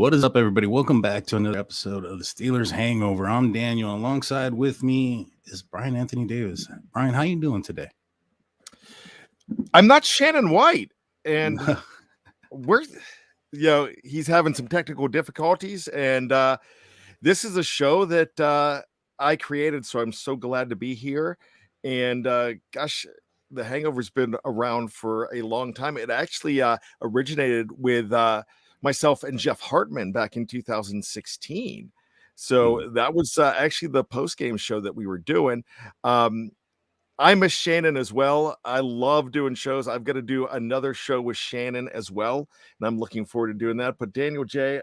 What is up, everybody? Welcome back to another episode of the Steelers Hangover. I'm Daniel. Alongside with me is Brian Anthony Davis. Brian, how you doing today? I'm not Shannon White, and he's having some technical difficulties, and this is a show that I created, so I'm so glad to be here. And gosh, the Hangover's been around for a long time. It actually originated with myself and Jeff Hartman back in 2016. So that was actually the post-game show that we were doing. I miss Shannon as well. I love doing shows. I've got to do another show with Shannon as well, and I'm looking forward to doing that. But Daniel J.,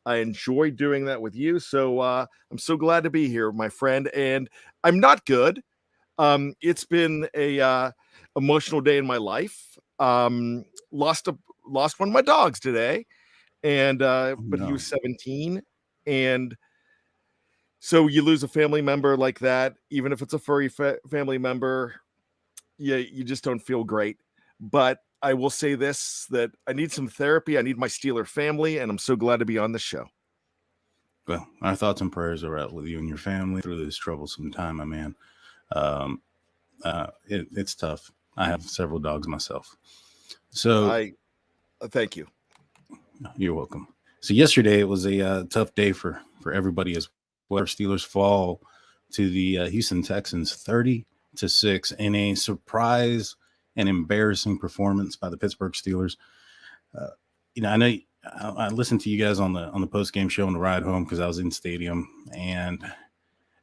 I enjoy doing that with you. So I'm so glad to be here, my friend. And I'm not good. It's been a emotional day in my life. Lost one of my dogs today, and but he was 17, and so you lose a family member like that, even if it's a furry family member, you just don't feel great. But I will say this, that I need some therapy. I need my Steeler family, and I'm so glad to be on the show. Well, our thoughts and prayers are out with you and your family through this troublesome time, my man. It's tough. I have several dogs myself. So I thank you. You're welcome. So yesterday it was a tough day for everybody as well. Steelers fall to the Houston Texans 30-6 in a surprise and embarrassing performance by the Pittsburgh Steelers. I know I listened to you guys on the post game show on the ride home because I was in stadium, and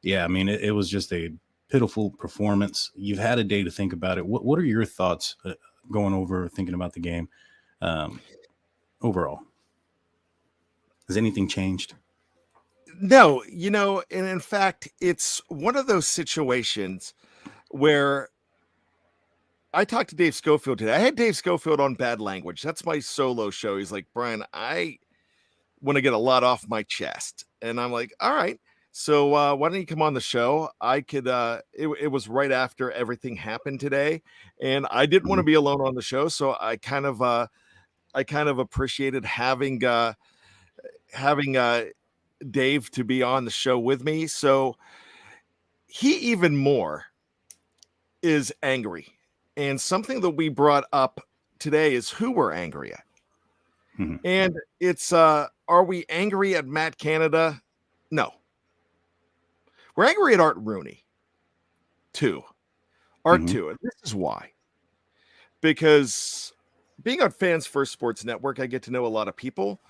yeah, I mean it was just a pitiful performance. You've had a day to think about it. What are your thoughts going over thinking about the game overall? Has anything changed? No, and in fact, it's one of those situations where I talked to Dave Schofield today. I had Dave Schofield on Bad Language. That's my solo show. He's like, Brian, I want to get a lot off my chest. And I'm like, all right. So why don't you come on the show? I could, it was right after everything happened today. And I didn't want to be alone on the show. So I kind of appreciated having Dave to be on the show with me. So he even more is angry. And something that we brought up today is who we're angry at. Mm-hmm. And it's, are we angry at Matt Canada? No. We're angry at Art Rooney, too. Art, too. And this is why. Because being on Fans First Sports Network, I get to know a lot of people.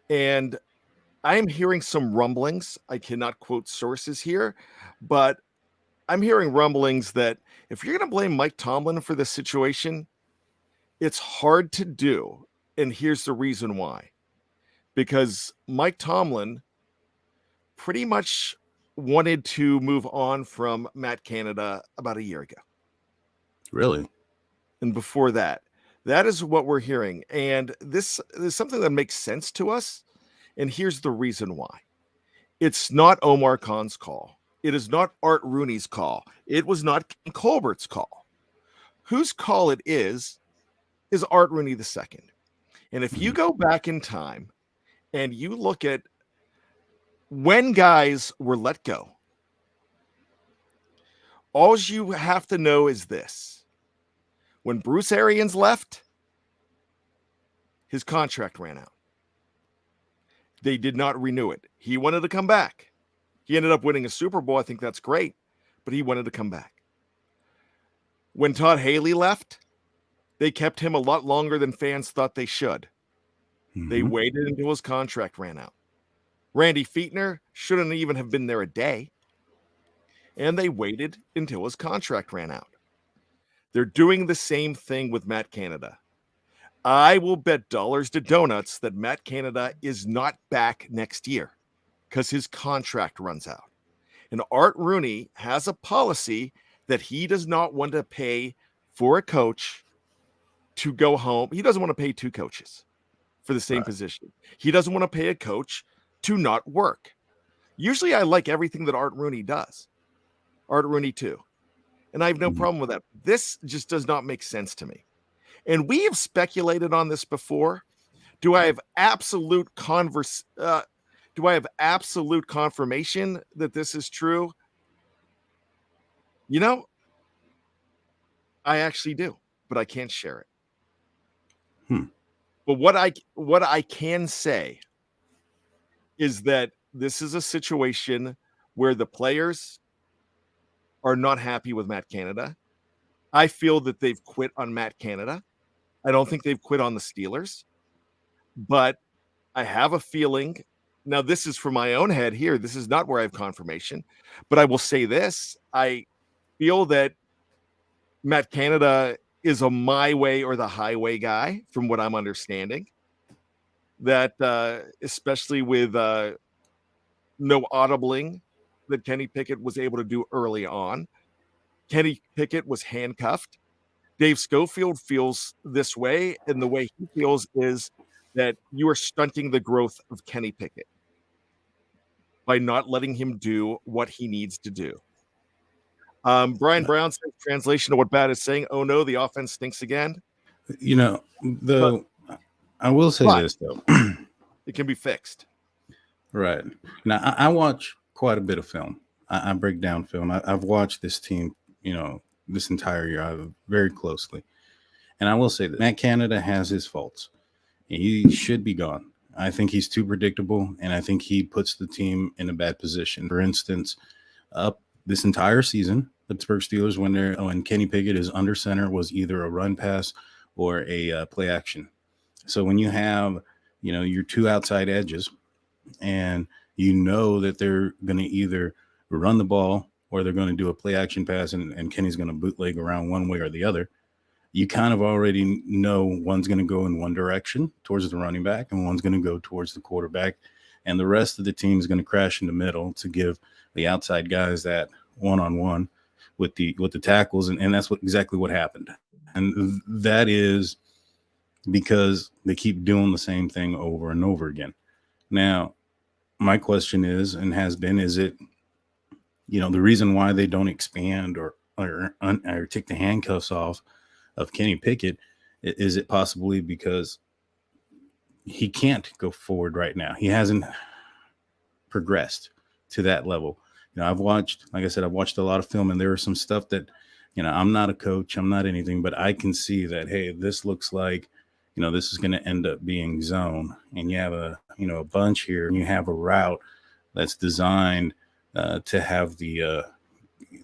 And I'm hearing some rumblings. I cannot quote sources here, but I'm hearing rumblings that if you're going to blame Mike Tomlin for this situation, it's hard to do. And here's the reason why. Because Mike Tomlin pretty much wanted to move on from Matt Canada about a year ago. Really? And before that is what we're hearing. And this is something that makes sense to us. And here's the reason why. It's not Omar Khan's call. It is not Art Rooney's call. It was not Ken Colbert's call. Whose call it is Art Rooney II. And if you go back in time and you look at when guys were let go, all you have to know is this. When Bruce Arians left, his contract ran out. They did not renew it. He wanted to come back. He ended up winning a Super Bowl. I think that's great, but he wanted to come back. When Todd Haley left, they kept him a lot longer than fans thought they should. Mm-hmm. They waited until his contract ran out. Randy Fichtner shouldn't even have been there a day, and they waited until his contract ran out. They're doing the same thing with Matt Canada. I will bet dollars to donuts that Matt Canada is not back next year because his contract runs out. And Art Rooney has a policy that he does not want to pay for a coach to go home. He doesn't want to pay two coaches for the same position. He doesn't want to pay a coach to not work. Usually I like everything that Art Rooney does. Art Rooney too. And I have no problem with that. This just does not make sense to me. And we have speculated on this before. Do I have absolute do I have absolute confirmation that this is true? You know, I actually do, but I can't share it. Hmm. But what I can say is that this is a situation where the players are not happy with Matt Canada. I feel that they've quit on Matt Canada. I don't think they've quit on the Steelers, but I have a feeling. Now, this is from my own head here. This is not where I have confirmation, but I will say this. I feel that Matt Canada is a my way or the highway guy, from what I'm understanding. That especially with no audibling that Kenny Pickett was able to do early on. Kenny Pickett was handcuffed. Dave Schofield feels this way, and the way he feels is that you are stunting the growth of Kenny Pickett by not letting him do what he needs to do. Brian Brown says, translation of what Bat is saying, oh no, the offense stinks again. You know, But, I will say but this though. it can be fixed. Right. Now, I watch quite a bit of film. I break down film. I've watched this team, this entire year very closely. And I will say that Matt Canada has his faults. He should be gone. I think he's too predictable, and I think he puts the team in a bad position. For instance, up this entire season, the Pittsburgh Steelers, when Kenny Pickett is under center, was either a run pass or a play action. So when you have, your two outside edges, and you know that they're going to either run the ball or they're going to do a play action pass, and Kenny's going to bootleg around one way or the other, you kind of already know one's going to go in one direction towards the running back and one's going to go towards the quarterback. And the rest of the team is going to crash in the middle to give the outside guys that one-on-one with the tackles. And that's exactly what happened. And that is because they keep doing the same thing over and over again. Now, my question is, and has been, is it, the reason why they don't expand or take the handcuffs off of Kenny Pickett, is it possibly because he can't go forward right now? He hasn't progressed to that level. I've watched a lot of film, and there is some stuff that, I'm not a coach, I'm not anything, but I can see that, hey, this looks like, this is going to end up being zone, and you have a bunch here, and you have a route that's designed to have the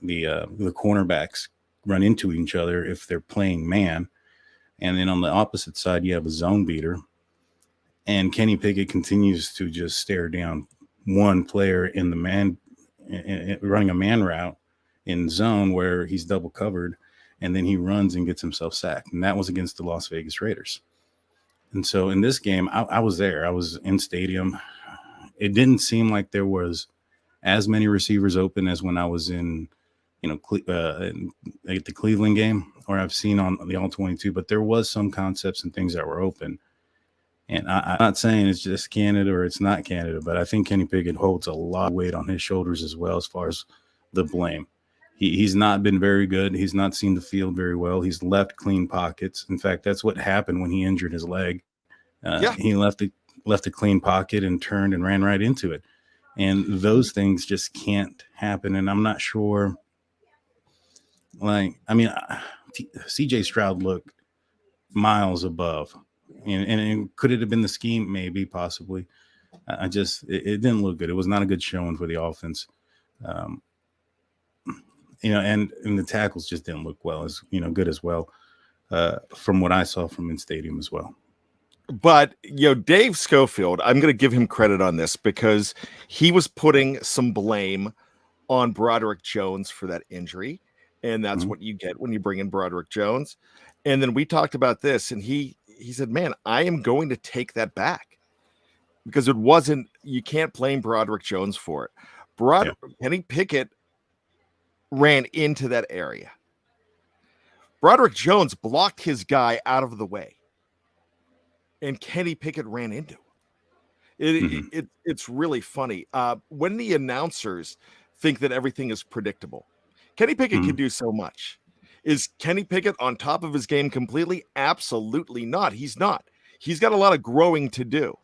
cornerbacks run into each other if they're playing man. And then on the opposite side, you have a zone beater. And Kenny Pickett continues to just stare down one player in the man, running a man route in zone where he's double covered. And then he runs and gets himself sacked. And that was against the Las Vegas Raiders. And so in this game, I was there. I was in stadium. It didn't seem like there was as many receivers open as when I was in, at the Cleveland game, or I've seen on the All-22, but there was some concepts and things that were open. And I'm not saying it's just Canada or it's not Canada, but I think Kenny Pickett holds a lot of weight on his shoulders as well as far as the blame. He's not been very good. He's not seen the field very well. He's left clean pockets. In fact, that's what happened when he injured his leg. He left a clean pocket and turned and ran right into it. And those things just can't happen. And I'm not sure. CJ Stroud looked miles above. And could it have been the scheme? Maybe, possibly. It didn't look good. It was not a good showing for the offense. And the tackles just didn't look good as well, from what I saw from in stadium as well. But, Dave Schofield, I'm going to give him credit on this because he was putting some blame on Broderick Jones for that injury. And that's what you get when you bring in Broderick Jones. And then we talked about this, and he said, man, I am going to take that back because you can't blame Broderick Jones for it. Kenny Pickett ran into that area. Broderick Jones blocked his guy out of the way, and Kenny Pickett ran into him. It's really funny. When the announcers think that everything is predictable, Kenny Pickett can do so much. Is Kenny Pickett on top of his game completely? Absolutely not. He's not. He's got a lot of growing to do.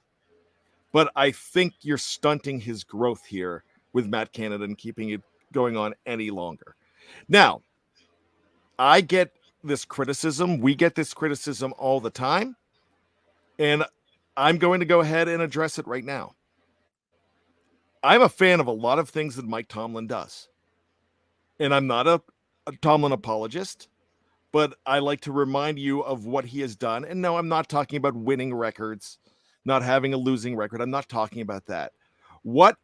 But I think you're stunting his growth here with Matt Canada and keeping it going on any longer. Now, I get this criticism. We get this criticism all the time. And I'm going to go ahead and address it right now. I'm a fan of a lot of things that Mike Tomlin does. And I'm not a Tomlin apologist, but I like to remind you of what he has done. And no, I'm not talking about winning records, not having a losing record. I'm not talking about that. What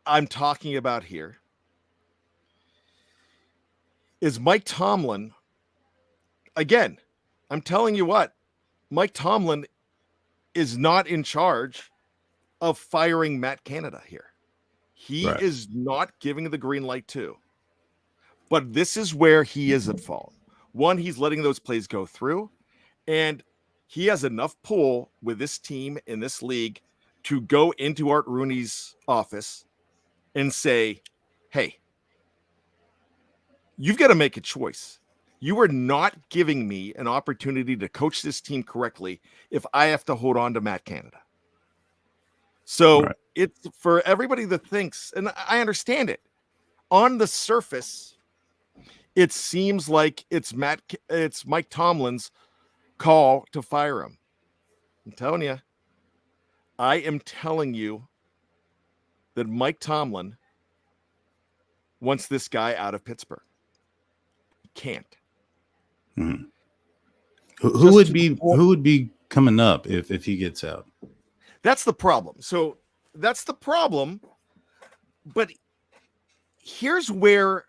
I'm talking about here is Mike Tomlin. Again, I'm telling you what, Mike Tomlin is not in charge of firing Matt Canada here. He is not giving the green light to. But this is where he is at fault. One, he's letting those plays go through, and he has enough pull with this team in this league to go into Art Rooney's office and say, hey, you've got to make a choice. You are not giving me an opportunity to coach this team correctly if I have to hold on to Matt Canada. So it's for everybody that thinks, and I understand it, on the surface, it seems like it's Mike Tomlin's call to fire him. I'm telling you, I am telling you that Mike Tomlin wants this guy out of Pittsburgh. He can't. Mm-hmm. Who would be coming up if he gets out? That's the problem. So that's the problem. But here's where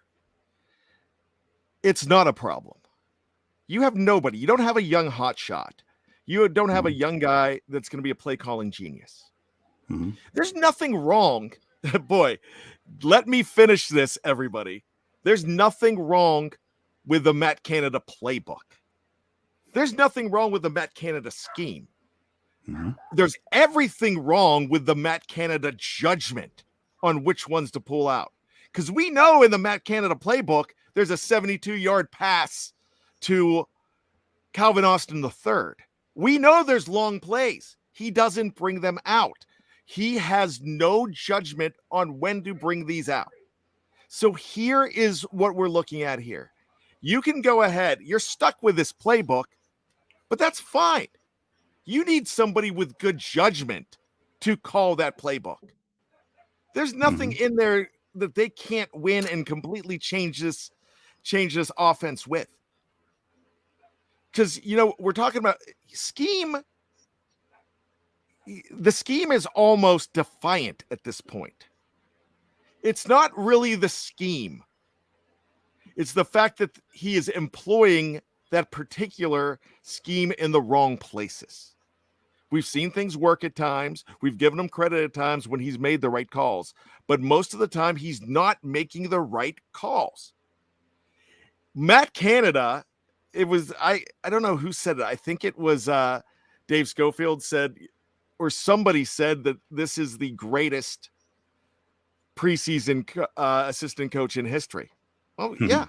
it's not a problem. You have nobody. You don't have a young hotshot. You don't have a young guy that's going to be a play calling genius. Mm-hmm. There's nothing wrong. Boy, let me finish this, everybody. There's nothing wrong with the Matt Canada playbook. There's nothing wrong with the Matt Canada scheme. Mm-hmm. There's everything wrong with the Matt Canada judgment on which ones to pull out. Because we know in the Matt Canada playbook, there's a 72-yard pass to Calvin Austin III. We know there's long plays. He doesn't bring them out. He has no judgment on when to bring these out. So here is what we're looking at here. You can go ahead. You're stuck with this playbook, but that's fine. You need somebody with good judgment to call that playbook. There's nothing in there that they can't win and completely change this offense with. Because, we're talking about scheme. The scheme is almost defiant at this point. It's not really the scheme. It's the fact that he is employing that particular scheme in the wrong places. We've seen things work at times. We've given him credit at times when he's made the right calls. But most of the time, he's not making the right calls. Matt Canada, it was, I don't know who said it. I think it was Dave Schofield said, or somebody said that this is the greatest preseason assistant coach in history. Well, yeah.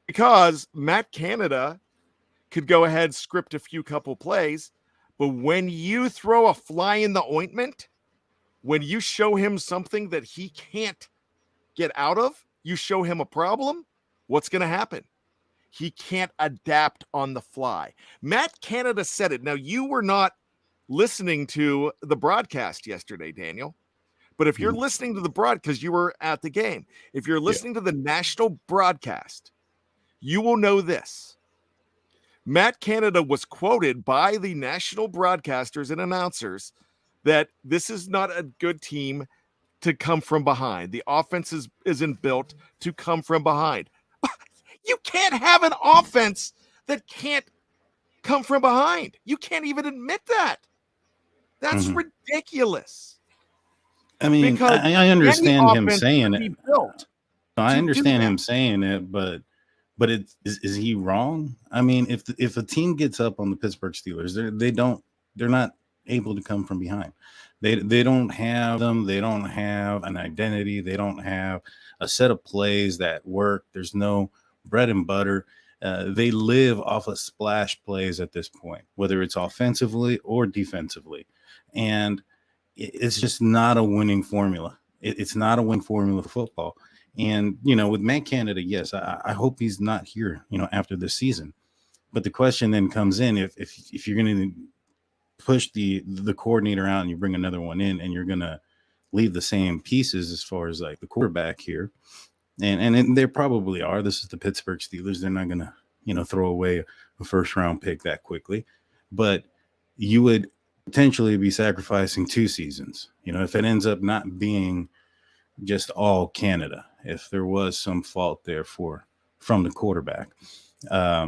Because Matt Canada could go ahead, script a few couple plays, but when you throw a fly in the ointment, when you show him something that he can't get out of, you show him a problem, what's going to happen? He can't adapt on the fly. Matt Canada said it. Now, you were not listening to the broadcast yesterday, Daniel, but if you're listening to the broadcast, because you were at the game, if you're listening to the national broadcast, you will know this. Matt Canada was quoted by the national broadcasters and announcers that this is not a good team to come from behind. The offense isn't built to come from behind. You can't have an offense that can't come from behind. You can't even admit that. That's ridiculous. I mean, I understand him saying it. I understand him saying it, but is he wrong? I mean, if a team gets up on the Pittsburgh Steelers, they're not able to come from behind. They don't have them. They don't have an identity. They don't have a set of plays that work. There's no bread and butter. They live off of splash plays at this point, whether it's offensively or defensively. And it's just not a winning formula. It's not a winning formula for football. And, with Matt Canada, yes, I hope he's not here, after this season. But the question then comes in, if you're going to push the coordinator out and you bring another one in, and you're going to leave the same pieces as far as like the quarterback here, and there probably are. This is the Pittsburgh Steelers. They're not going to, throw away a first round pick that quickly. But you would potentially be sacrificing 2 seasons. If it ends up not being just all Canada, if there was some fault there from the quarterback. But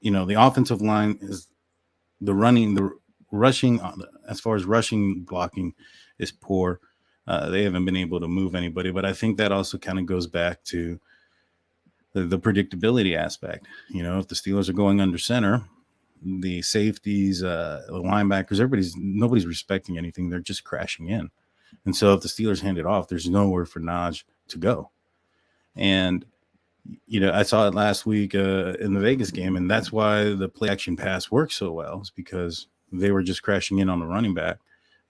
the offensive line is the rushing, as far as rushing blocking, is poor. They haven't been able to move anybody, but I think that also kind of goes back to the predictability aspect. If the Steelers are going under center, the safeties, the linebackers, nobody's respecting anything. They're just crashing in. And so if the Steelers hand it off, there's nowhere for Najee to go. And, I saw it last week in the Vegas game, and that's why the play action pass works so well, is because they were just crashing in on the running back,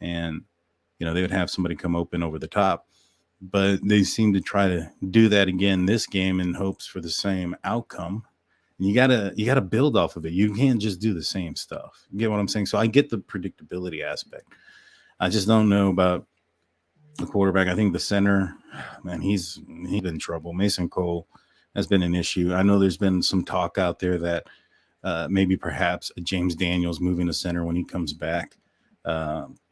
and, they would have somebody come open over the top. But they seem to try to do that again this game in hopes for the same outcome. And you gotta build off of it. You can't just do the same stuff. You get what I'm saying? So I get the predictability aspect. I just don't know about the quarterback. I think the center, man, he's been in trouble. Mason Cole has been an issue. I know there's been some talk out there that maybe perhaps James Daniels moving to center when he comes back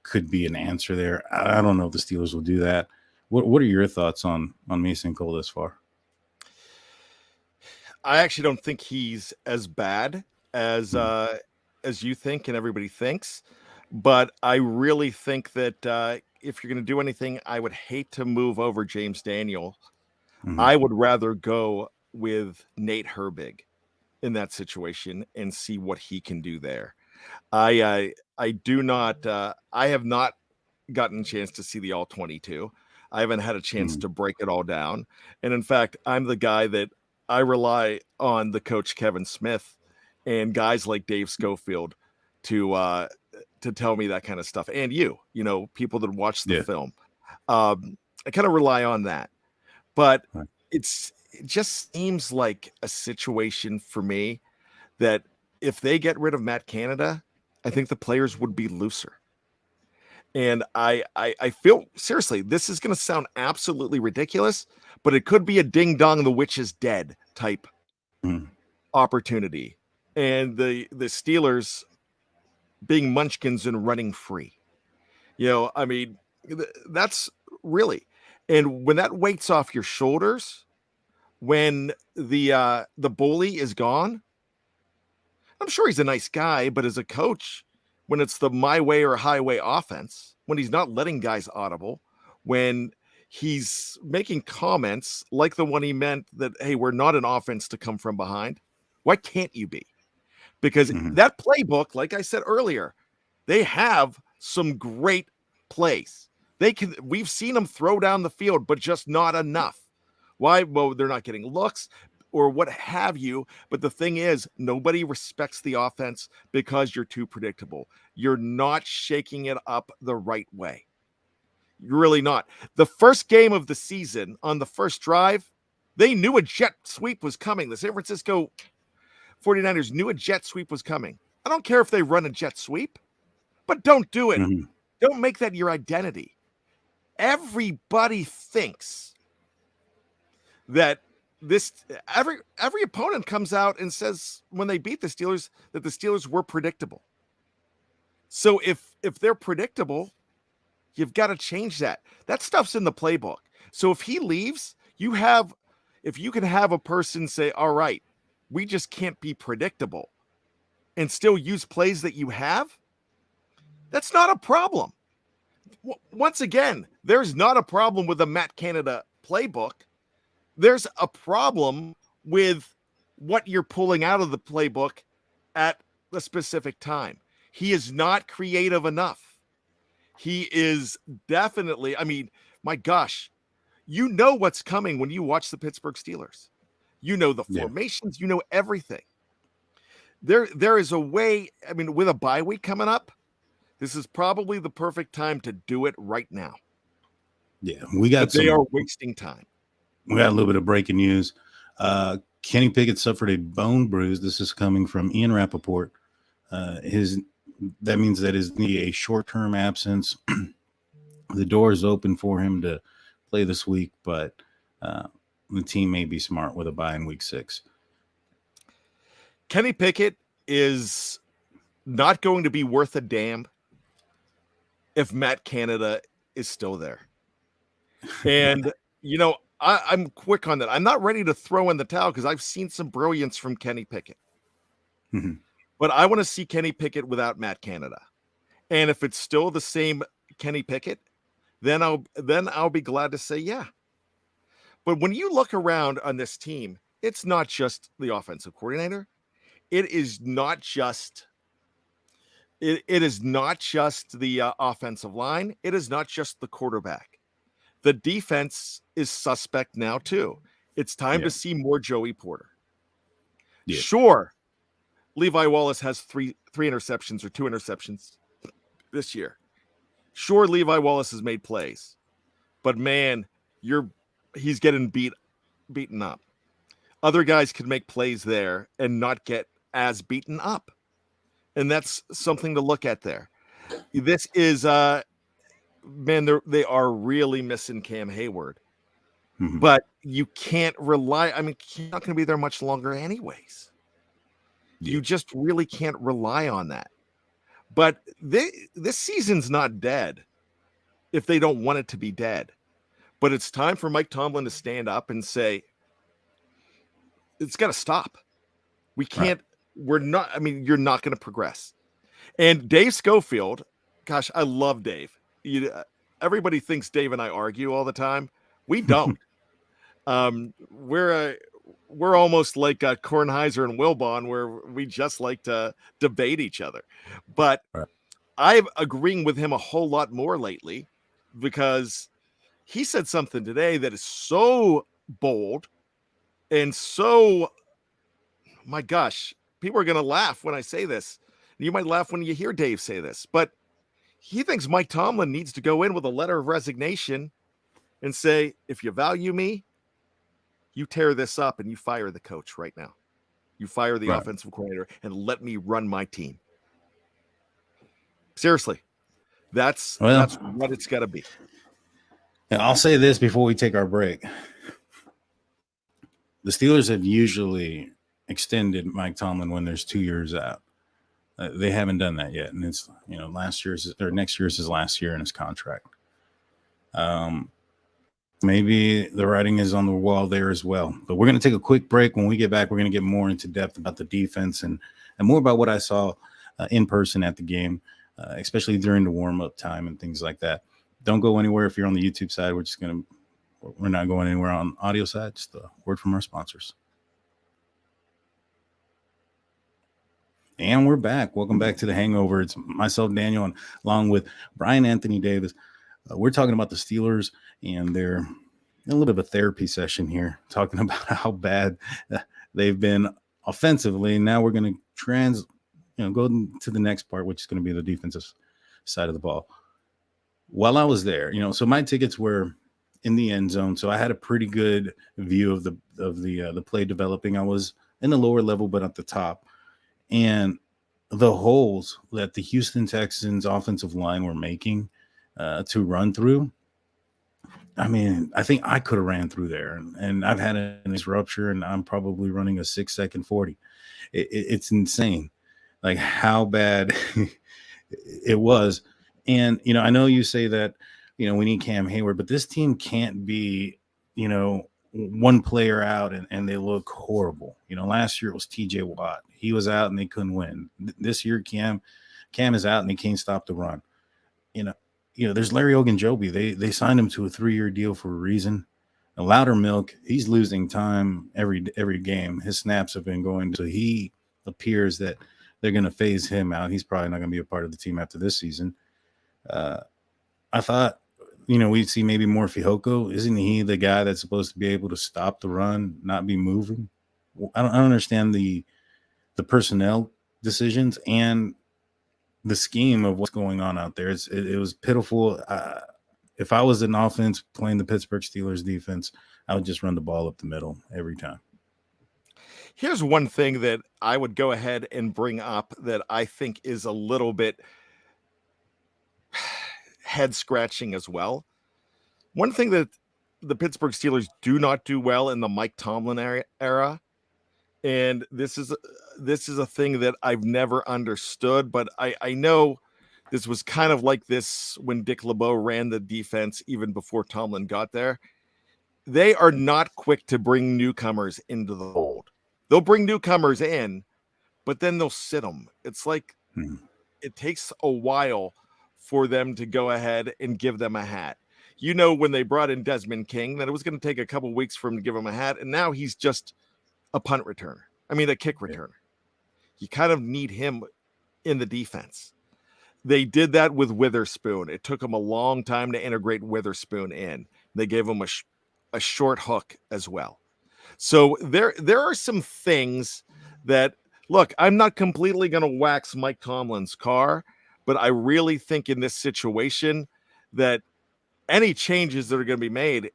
could be an answer there. I don't know if the Steelers will do that. What are your thoughts on Mason Cole this far? I actually don't think he's as bad as you think and everybody thinks, but I really think that if you're going to do anything, I would hate to move over James Daniel. Mm-hmm. I would rather go with Nate Herbig in that situation and see what he can do there. I have not gotten a chance to see the all 22. I haven't had a chance to break it all down. And in fact, I'm the guy that I rely on the coach Kevin Smith and guys like Dave Schofield to tell me that kind of stuff. And people that watch the film. I kind of rely on that. But it just seems like a situation for me that if they get rid of Matt Canada, I think the players would be looser. And I feel, seriously, this is going to sound absolutely ridiculous, but it could be a ding dong, the witch is dead type opportunity. And the Steelers being munchkins and running free. That's really, and when that weight's off your shoulders, when the bully is gone, I'm sure he's a nice guy, but as a coach, when it's the my way or highway offense, when he's not letting guys audible, when he's making comments like the one he meant that, hey, we're not an offense to come from behind. Why can't you be? Because that playbook, like I said earlier, they have some great plays. We've seen them throw down the field, but just not enough. Why? Well, they're not getting looks or what have you. But the thing is, nobody respects the offense because you're too predictable. You're not shaking it up the right way. You're really not. The first game of the season, on the first drive, they knew a jet sweep was coming. The San Francisco 49ers knew a jet sweep was coming. I don't care if they run a jet sweep, but don't do it. Don't make that your identity. Everybody thinks that every opponent comes out and says when they beat the Steelers that the Steelers were predictable. So if they're predictable, you've got to change that. That stuff's in the playbook. So if he leaves, if you can have a person say, all right, we just can't be predictable and still use plays that you have, that's not a problem. Once again, there's not a problem with the Matt Canada playbook. There's a problem with what you're pulling out of the playbook at the specific time. He is not creative enough. He is definitely, my gosh, you know what's coming when you watch the Pittsburgh Steelers. You know the Yeah. formations, you know everything. There is a way, I mean, with a bye week coming up, this is probably the perfect time to do it right now. Yeah. But they are wasting time. We got a little bit of breaking news. Kenny Pickett suffered a bone bruise. This is coming from Ian Rappaport. That means that his knee a short-term absence. The door is open for him to play this week, but the team may be smart with a bye in week 6. Kenny Pickett is not going to be worth a damn if Matt Canada is still there. And, I'm quick on that. I'm not ready to throw in the towel because I've seen some brilliance from Kenny Pickett. Mm-hmm. But I want to see Kenny Pickett without Matt Canada. And if it's still the same Kenny Pickett, then I'll be glad to say yeah. But when you look around on this team, it's not just the offensive coordinator. It is not just it is not just the offensive line. It is not just the quarterback. The defense is suspect now too. It's time to see more Joey Porter. Yeah. Sure, Levi Wallace has three interceptions or 2 interceptions this year. Sure, Levi Wallace has made plays, but man, he's getting beaten up. Other guys could make plays there and not get as beaten up. And that's something to look at there. This is man, they are really missing Cam Hayward. Mm-hmm. But you can't rely. I mean, he's not going to be there much longer anyways. Yeah. You just really can't rely on that. But this season's not dead if they don't want it to be dead. But it's time for Mike Tomlin to stand up and say, it's got to stop. We can't, You're not going to progress. And Dave Schofield, gosh, I love Dave. Everybody thinks Dave and I argue all the time. We don't. We're almost like Kornheiser and Wilbon, where we just like to debate each other. But I'm agreeing with him a whole lot more lately because he said something today that is so bold and so, my gosh, people are going to laugh when I say this. You might laugh when you hear Dave say this, but he thinks Mike Tomlin needs to go in with a letter of resignation and say, if you value me, you tear this up and you fire the coach right now. You fire the offensive coordinator and let me run my team. Seriously, that's what it's got to be. I'll say this before we take our break. The Steelers have usually extended Mike Tomlin when there's 2 years out. They haven't done that yet, and it's next year's his last year in his contract. Maybe the writing is on the wall there as well. But we're going to take a quick break. When we get back, we're going to get more into depth about the defense and more about what I saw in person at the game, especially during the warm-up time and things like that. Don't go anywhere if you're on the YouTube side. We're not going anywhere on audio side. Just a word from our sponsors. And we're back. Welcome back to the Hangover. It's myself, Daniel, and along with Brian Anthony Davis. We're talking about the Steelers and a little bit of a therapy session here, talking about how bad they've been offensively. Now we're going to go to the next part, which is going to be the defensive side of the ball. While I was there, so my tickets were in the end zone, so I had a pretty good view of the play developing. I was in the lower level, but at the top, and the holes that the Houston Texans offensive line were making to run through. I mean, I think I could have ran through there, and I've had an rupture, and I'm probably running a 6-second 40. It's insane, like how bad it was. And I know you say that we need Cam Hayward, but this team can't be one player out and they look horrible. Last year it was TJ Watt. He was out and they couldn't win. This year Cam is out and they can't stop the run. There's Larry Ogunjobi. They signed him to a 3-year deal for a reason. And Loudermilk, he's losing time every game. His snaps have been going, so he appears that they're going to phase him out. He's probably not going to be a part of the team after this season. I thought we see maybe more Fihoko. Isn't he the guy that's supposed to be able to stop the run, not be moving? I don't understand the personnel decisions and the scheme of what's going on out there. It was pitiful. If I was an offense playing the Pittsburgh Steelers defense, I would just run the ball up the middle every time. Here's one thing that I would go ahead and bring up that I think is a little bit head scratching as well. One thing that the Pittsburgh Steelers do not do well in the Mike Tomlin era, and this is a thing that I've never understood, but I know this was kind of like this when Dick LeBeau ran the defense even before Tomlin got there. They are not quick to bring newcomers into the fold. They'll bring newcomers in, but then they'll sit them. It's like it takes a while for them to go ahead and give them a hat. When they brought in Desmond King, that it was going to take a couple weeks for him to give him a hat, and now he's just a punt returner. I mean, a kick returner. You kind of need him in the defense. They did that with Witherspoon. It took them a long time to integrate Witherspoon in. They gave him a short hook as well. So there are some things that, look, I'm not completely going to wax Mike Tomlin's car, but I really think in this situation that any changes that are going to be made,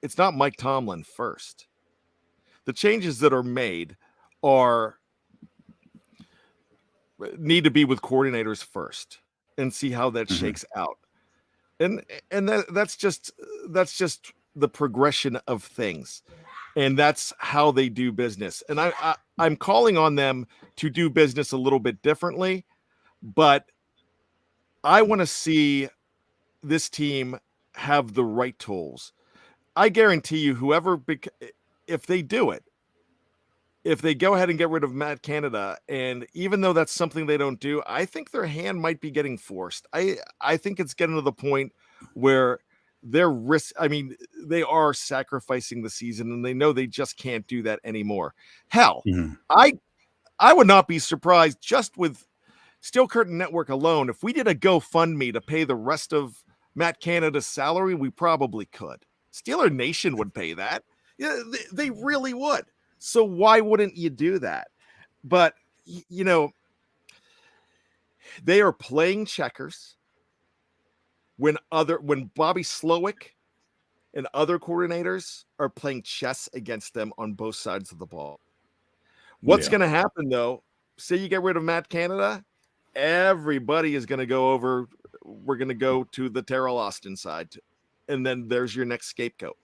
it's not Mike Tomlin first. The changes that are made need to be with coordinators first and see how that shakes out. And that's just the progression of things. And that's how they do business. And I'm calling on them to do business a little bit differently, but I want to see this team have the right tools. I guarantee you, if they do it, if they go ahead and get rid of Matt Canada, and even though that's something they don't do, I think their hand might be getting forced. I think it's getting to the point where they are sacrificing the season, and they know they just can't do that anymore. Hell, I would not be surprised just with Steel Curtain Network alone. If we did a GoFundMe to pay the rest of Matt Canada's salary, we probably could. Steeler Nation would pay that. Yeah, they really would. So why wouldn't you do that? But, they are playing checkers when Bobby Slowick and other coordinators are playing chess against them on both sides of the ball. What's going to happen, though? Say you get rid of Matt Canada, everybody is going to go over. We're going to go to the Terrell Austin side, and then there's your next scapegoat.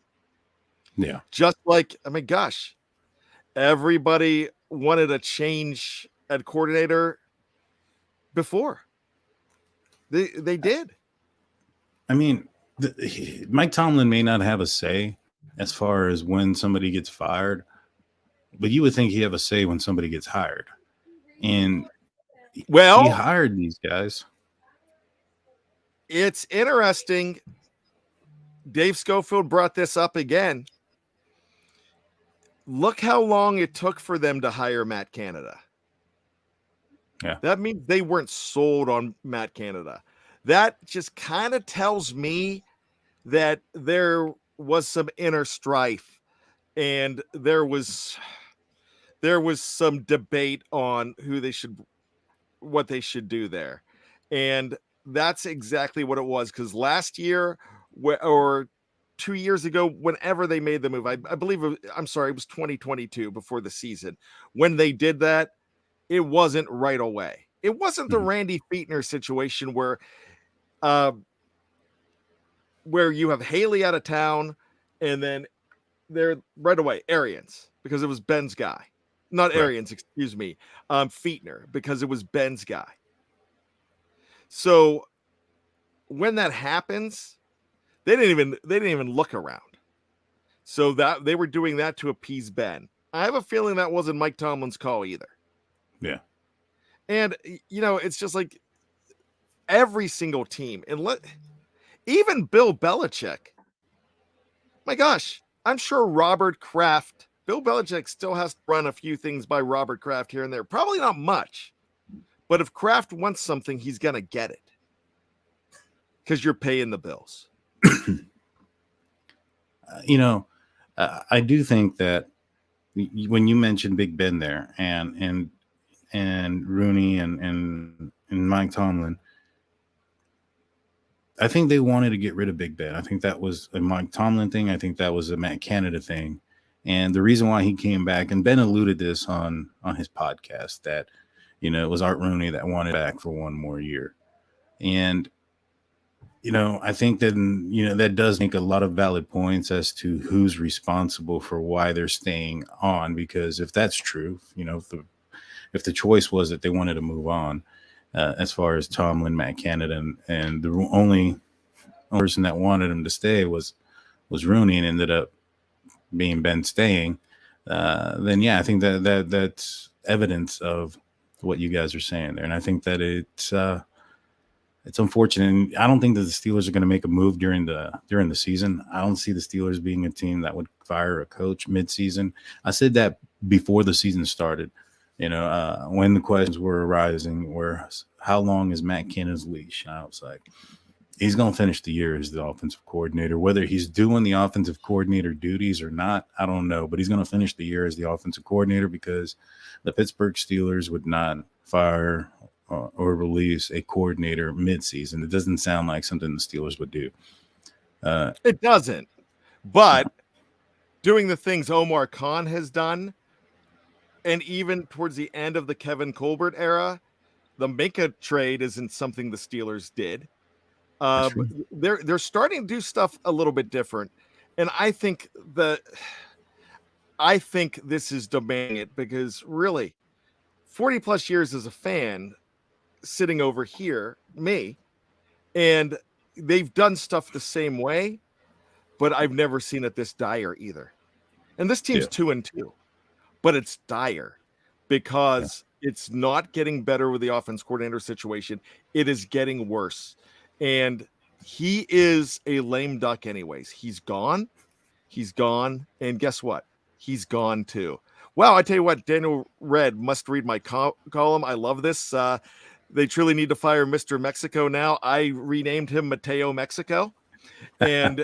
Yeah. Just like, gosh, everybody wanted a change at coordinator before. They did. I mean, Mike Tomlin may not have a say as far as when somebody gets fired, but you would think he'd have a say when somebody gets hired. And he hired these guys. It's interesting. Dave Schofield brought this up again. Look how long it took for them to hire Matt Canada. Yeah. That means they weren't sold on Matt Canada. That just kind of tells me that there was some inner strife, and there was some debate on what they should do there. And that's exactly what it was, because last year or 2 years ago, whenever they made the move, I believe, it was 2022 before the season. When they did that, it wasn't right away. It wasn't the Randy Fichtner situation where you have Haley out of town and then they're right away Arians, because it was Ben's guy. Not right. Arians, excuse me. Fichtner, because it was Ben's guy. So when that happens, they didn't even look around. So that they were doing that to appease Ben. I have a feeling that wasn't Mike Tomlin's call either. Yeah. And it's just like every single team, and even Bill Belichick. My gosh, I'm sure Bill Belichick still has to run a few things by Robert Kraft here and there. Probably not much. But if Kraft wants something, he's going to get it. Because you're paying the bills. you know, I do think that when you mentioned Big Ben there and Rooney and Mike Tomlin, I think they wanted to get rid of Big Ben. I think that was a Mike Tomlin thing. I think that was a Matt Canada thing. And the reason why he came back, and Ben alluded this on his podcast, that it was Art Rooney that wanted back for one more year. And I think that that does make a lot of valid points as to who's responsible for why they're staying on. Because if that's true, if the choice was that they wanted to move on, as far as Tomlin, Matt Canada, and the only person that wanted him to stay was Rooney, and ended up being Ben staying, then yeah, I think that's evidence of what you guys are saying there, and I think that it's unfortunate. And I don't think that the Steelers are going to make a move during the season. I don't see the Steelers being a team that would fire a coach mid-season. I said that before the season started. When the questions were arising, were how long is Matt Canada's leash? I was like, he's going to finish the year as the offensive coordinator. Whether he's doing the offensive coordinator duties or not, I don't know. But he's going to finish the year as the offensive coordinator, because the Pittsburgh Steelers would not fire or release a coordinator mid-season. It doesn't sound like something the Steelers would do. It doesn't. But doing the things Omar Khan has done, and even towards the end of the Kevin Colbert era, the Minka trade isn't something the Steelers did. They're starting to do stuff a little bit different, and I think this is demanding it, because really, 40 plus years as a fan, sitting over here, me, and they've done stuff the same way, but I've never seen it this dire either. And this team's 2-2, but it's dire because it's not getting better with the offense coordinator situation. It is getting worse. And he is a lame duck anyways. He's gone. And guess what? He's gone too. Wow, I tell you what, Daniel Red must read my column. I love this. They truly need to fire Mr. Mexico now. I renamed him Mateo Mexico. And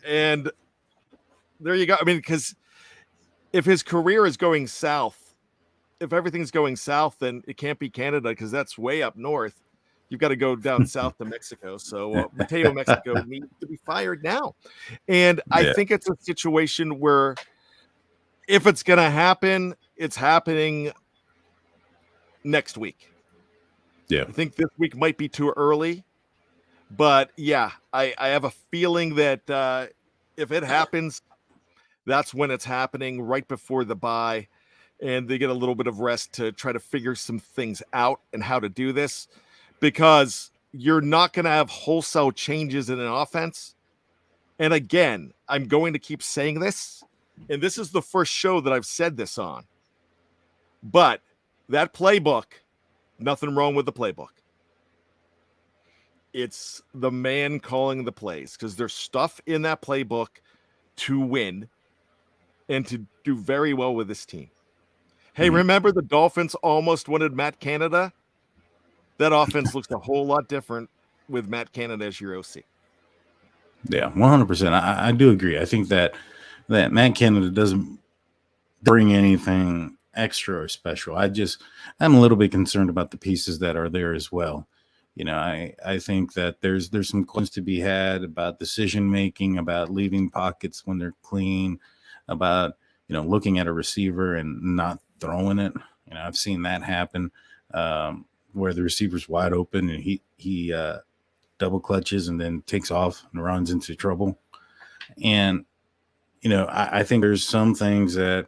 and there you go. I mean, because if his career is going south, if everything's going south, then it can't be Canada, because that's way up north. You've got to go down south to Mexico. So Mateo Mexico needs to be fired now. And I think it's a situation where if it's going to happen, it's happening next week. Yeah. I think this week might be too early. But yeah, I have a feeling that if it happens, that's when it's happening, right before the bye. And they get a little bit of rest to try to figure some things out and how to do this. Because you're not going to have wholesale changes in an offense. And again, I'm going to keep saying this, and this is the first show that I've said this on. But that playbook, nothing wrong with the playbook. It's the man calling the plays, because there's stuff in that playbook to win and to do very well with this team. Hey, remember the Dolphins almost wanted Matt Canada? That offense looks a whole lot different with Matt Canada as your OC. Yeah, 100%. I do agree. I think that Matt Canada doesn't bring anything extra or special. I'm a little bit concerned about the pieces that are there as well. I think that there's some questions to be had about decision making, about leaving pockets when they're clean, about looking at a receiver and not throwing it. I've seen that happen. Where the receiver's wide open and he double clutches and then takes off and runs into trouble. And, I think there's some things that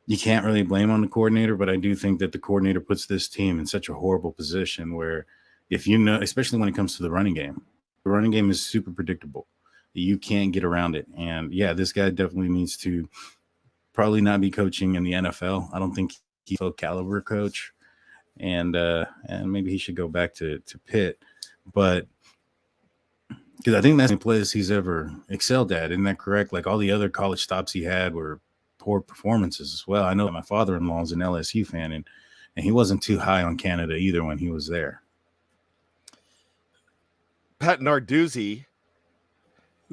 you can't really blame on the coordinator, but I do think that the coordinator puts this team in such a horrible position where especially when it comes to the running game is super predictable. You can't get around it. And yeah, this guy definitely needs to probably not be coaching in the NFL. I don't think he's a caliber coach. And maybe he should go back to Pitt, but because I think that's the place he's ever excelled at. Isn't that correct? Like all the other college stops he had were poor performances as well. I know my father-in-law is an LSU fan, and he wasn't too high on Canada either when he was there. Pat Narduzzi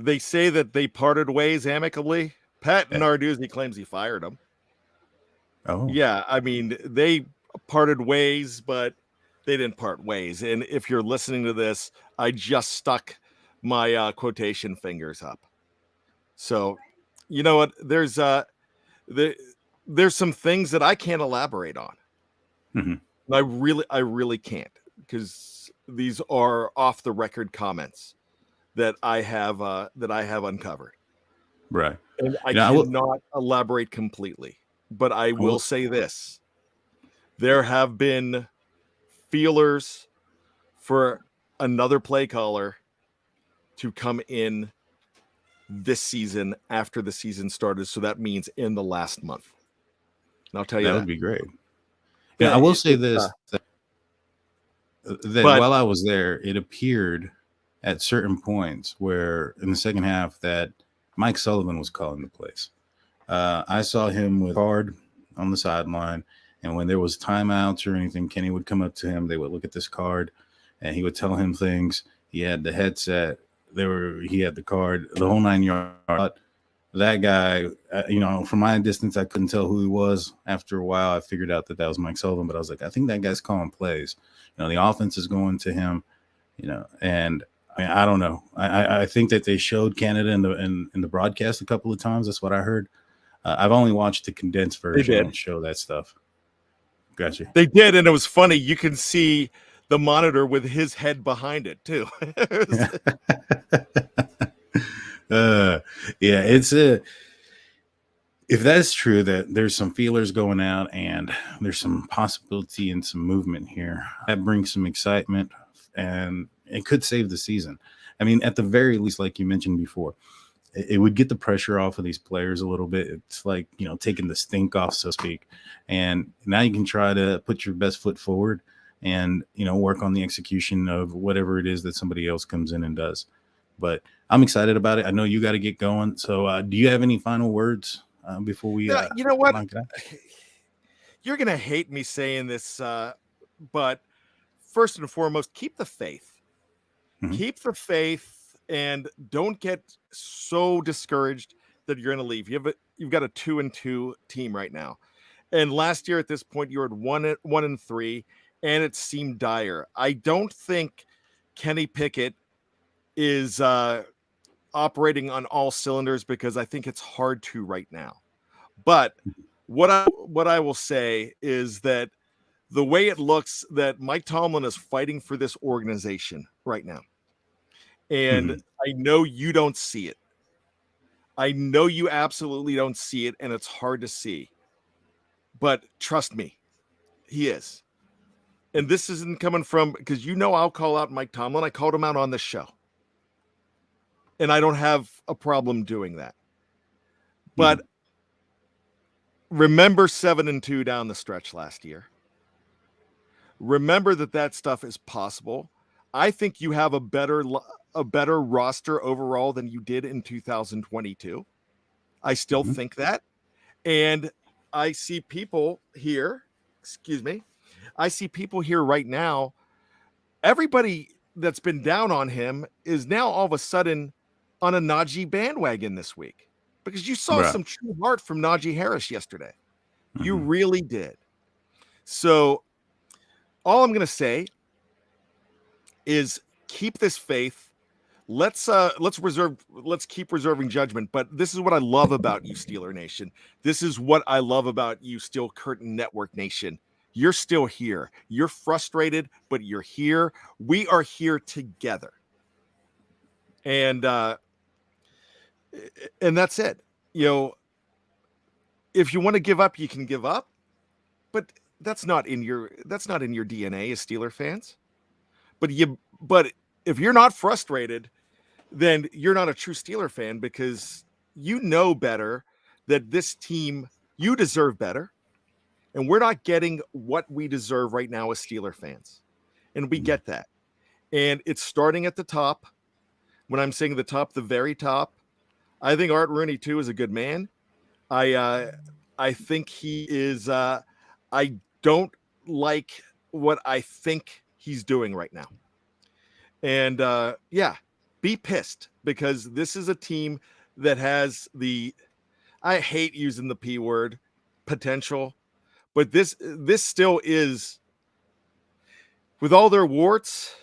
They say that they parted ways amicably. Pat Narduzzi claims he fired him. Oh, Yeah, I mean, they parted ways, but they didn't part ways. And if you're listening to this, I just stuck my quotation fingers up. So, you know what? There's some things that I can't elaborate on. mhm. I really can't, because these are off the record comments that I have uncovered. Right. And I You know, cannot elaborate completely, but I I will will, say this. There have been feelers for another play caller to come in this season after the season started. So that means in the last month. And I'll tell you that would that. be great. You know, I Yeah, will say this, that but while I was there, it appeared at certain points where in the second half that Mike Sullivan was calling the plays. I saw him with a card on the sideline, and when there was timeouts or anything, Kenny would come up to him. They would look at this card, and he would tell him things. He had the headset. He had the card, the whole 9 yards. That guy, from my distance, I couldn't tell who he was. After a while, I figured out that was Mike Sullivan, but I was like, I think that guy's calling plays. The offense is going to him, and I mean, I don't know. I think that they showed Canada in the broadcast a couple of times. That's what I heard. I've only watched the condensed version. They don't show that stuff. Gotcha. They did, and it was funny. You can see the monitor with his head behind it too. Yeah, it's if that's true that there's some feelers going out and there's some possibility and some movement here, that brings some excitement and it could save the season. I mean, at the very least, like you mentioned before, it would get the pressure off of these players a little bit. It's like, taking the stink off, so to speak. And now you can try to put your best foot forward and, work on the execution of whatever it is that somebody else comes in and does. But I'm excited about it. I know you got to get going. So do you have any final words before we you know what? knock it out? You're going to hate me saying this, but first and foremost, keep the faith. Mhm. Keep the faith and don't get so discouraged that you're going to leave. You've got a 2-2 team right now. And last year at this point, you were at 1-3, and it seemed dire. I don't think Kenny Pickett is operating on all cylinders, because I think it's hard to right now. But what I will say is that the way it looks, that Mike Tomlin is fighting for this organization right now. And I know you don't see it. I know you absolutely don't see it, and it's hard to see. But trust me, he is. And this isn't coming from, because I'll call out Mike Tomlin. I called him out on this show. And I don't have a problem doing that. But remember 7-2 down the stretch last year. Remember that stuff is possible. I think you have a better roster overall than you did in 2022. I still think that. And I see people here, I see people here right now. Everybody that's been down on him is now all of a sudden on a Najee bandwagon this week, because you saw some true heart from Najee Harris yesterday. You really did. So all I'm going to say is keep this faith. Let's keep reserving judgment. But this is what I love about you, Steeler Nation. This is what I love about you, Steel Curtain Network Nation. You're still here. You're frustrated, but you're here. We are here together. And that's it. If you want to give up, you can give up. But that's not in your DNA as Steeler fans. But if you're not frustrated, then you're not a true Steeler fan, because you know better that this team, you deserve better. And we're not getting what we deserve right now as Steeler fans. And we get that. And it's starting at the top. When I'm saying the top, the very top, I think Art Rooney too is a good man. I think he is. I don't like what I think he's doing right now. And be pissed, because this is a team that has the, I hate using the P word, potential, but this still is, with all their warts,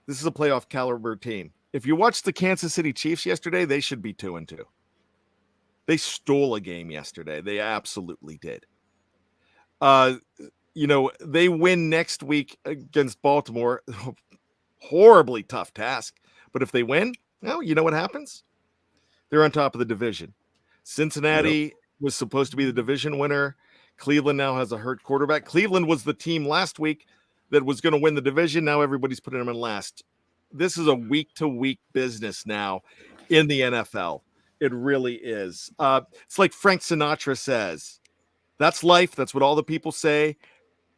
this is a playoff caliber team. If you watched the Kansas City Chiefs yesterday, they should be 2-2. They stole a game yesterday. They absolutely did. They win next week against Baltimore. Horribly tough task. But if they win, well, you know what happens? They're on top of the division. Cincinnati was supposed to be the division winner. Cleveland now has a hurt quarterback. Cleveland was the team last week that was going to win the division. Now everybody's putting them in last. This is a week-to-week business now in the NFL. It really is. It's like Frank Sinatra says, that's life. That's what all the people say.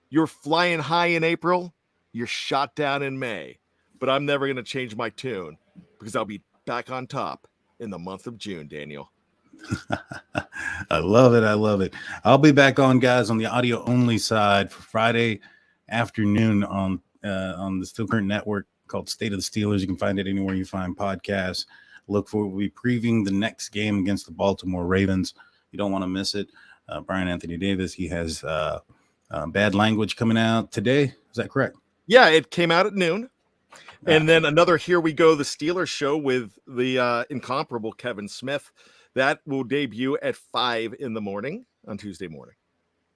You're flying high in April. You're shot down in May. But I'm never going to change my tune, because I'll be back on top in the month of June, Daniel. I love it. I love it. I'll be back on, guys, on the audio only side for Friday afternoon on the Steel Curtain Network, called State of the Steelers. You can find it anywhere you find podcasts. Look forward. We'll be previewing the next game against the Baltimore Ravens. You don't want to miss it. Brian Anthony Davis, he has bad language coming out today. Is that correct? Yeah, it came out at noon. And then another Here We Go, the Steelers show with the incomparable Kevin Smith. That will debut at 5 a.m. on Tuesday morning.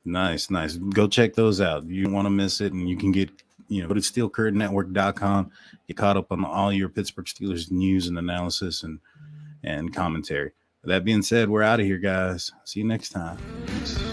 Nice. Go check those out. You don't want to miss it. And you can get, go to steelcurtainnetwork.com. Get caught up on all your Pittsburgh Steelers news and analysis and commentary. That being said, we're out of here, guys. See you next time. Peace.